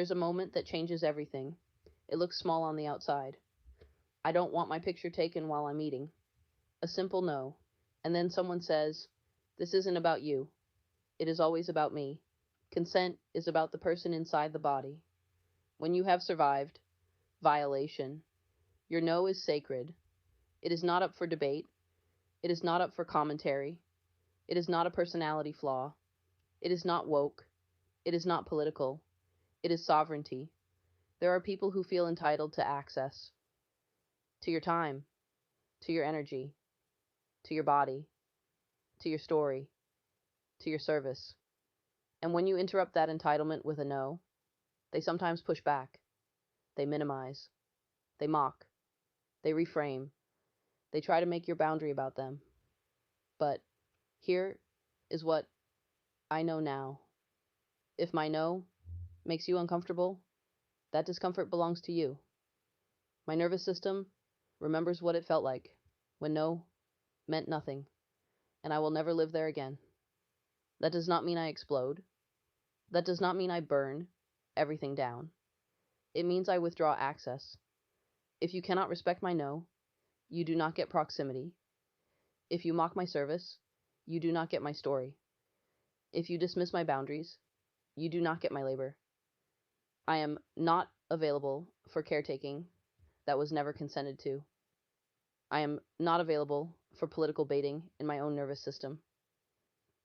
is a moment that changes everything. It looks small on the outside. I don't want my picture taken while I'm eating. A simple no. And then someone says, this isn't about you. It is always about me. Consent is about the person inside the body. When you have survived violation, your no is sacred. It is not up for debate. It is not up for commentary. It is not a personality flaw. It is not woke. It is not political. It is sovereignty. There are people who feel entitled to access. To your time. To your energy. To your body. To your story. To your service. And when you interrupt that entitlement with a no, they sometimes push back. They minimize. They mock. They reframe. They try to make your boundary about them. But here is what I know now. If my no makes you uncomfortable, that discomfort belongs to you. My nervous system remembers what it felt like when no meant nothing, and I will never live there again. That does not mean I explode. That does not mean I burn everything down. It means I withdraw access. If you cannot respect my no, you do not get proximity. If you mock my service, you do not get my story. If you dismiss my boundaries, you do not get my labor. I am not available for caretaking that was never consented to. I am not available for political baiting in my own nervous system.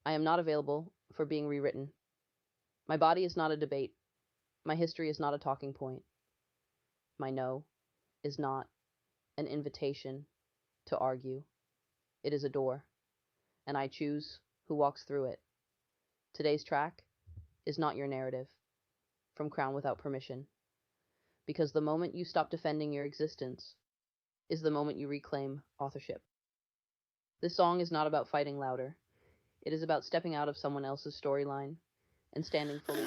I am not available for being rewritten. My body is not a debate. My history is not a talking point. My no is not an invitation to argue. It is a door, and I choose who walks through it. Today's track is not your narrative from Crown Without Permission, because the moment you stop defending your existence is the moment you reclaim authorship. This song is not about fighting louder. It is about stepping out of someone else's storyline and standing fully.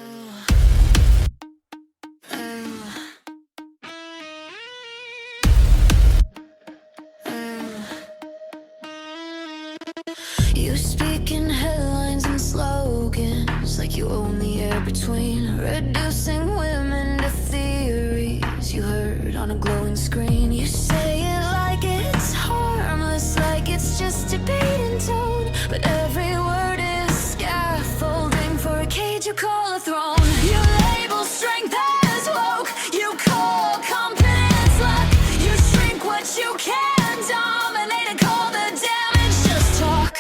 You speak in headlines and slogans like you own the air between, reducing women to theories you heard on a glowing screen. You say it like it's harmless, like it's just debate and tone, but every word is scaffolding for a cage you call a throne. You label strength as woke, you call confidence luck, you shrink what you can dominate and call the damage just talk.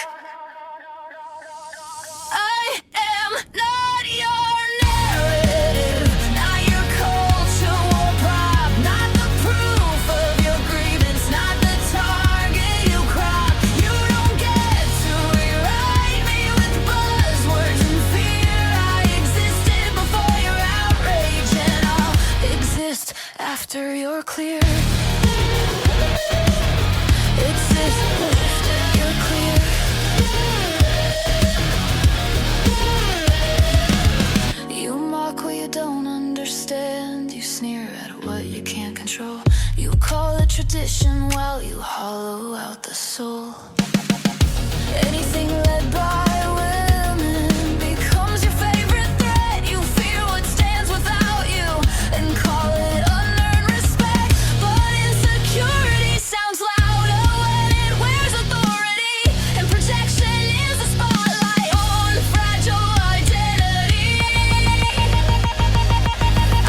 I am not your narrative, not your cultural prop, not the proof of your grievance, not the target you crop. You don't get to rewrite me with buzzwords and fear. I existed before your outrage, and I'll exist after you're clear. Exist after you're clear. You mock what you don't understand. You sneer at what you can't control. You call it tradition while you hollow out the soul. Anything led by women becomes your favorite threat. You fear what stands without you and call it unearned respect. But insecurity sounds louder when it wears authority, and protection is the spotlight on fragile identity. I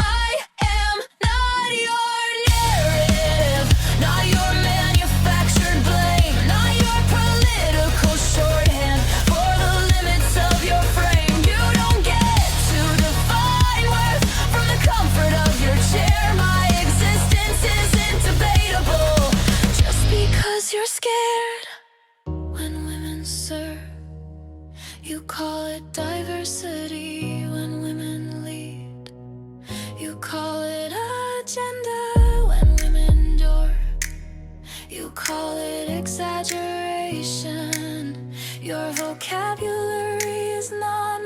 am not your narrative, not your manufactured blame, not your political shorthand for the limits of your frame. You don't get to define worth from the comfort of your chair. My existence isn't debatable just because you're scared. When women serve, you call it diversity. When women lead, you call it agenda. When women endure, you call it exaggeration. Your vocabulary is not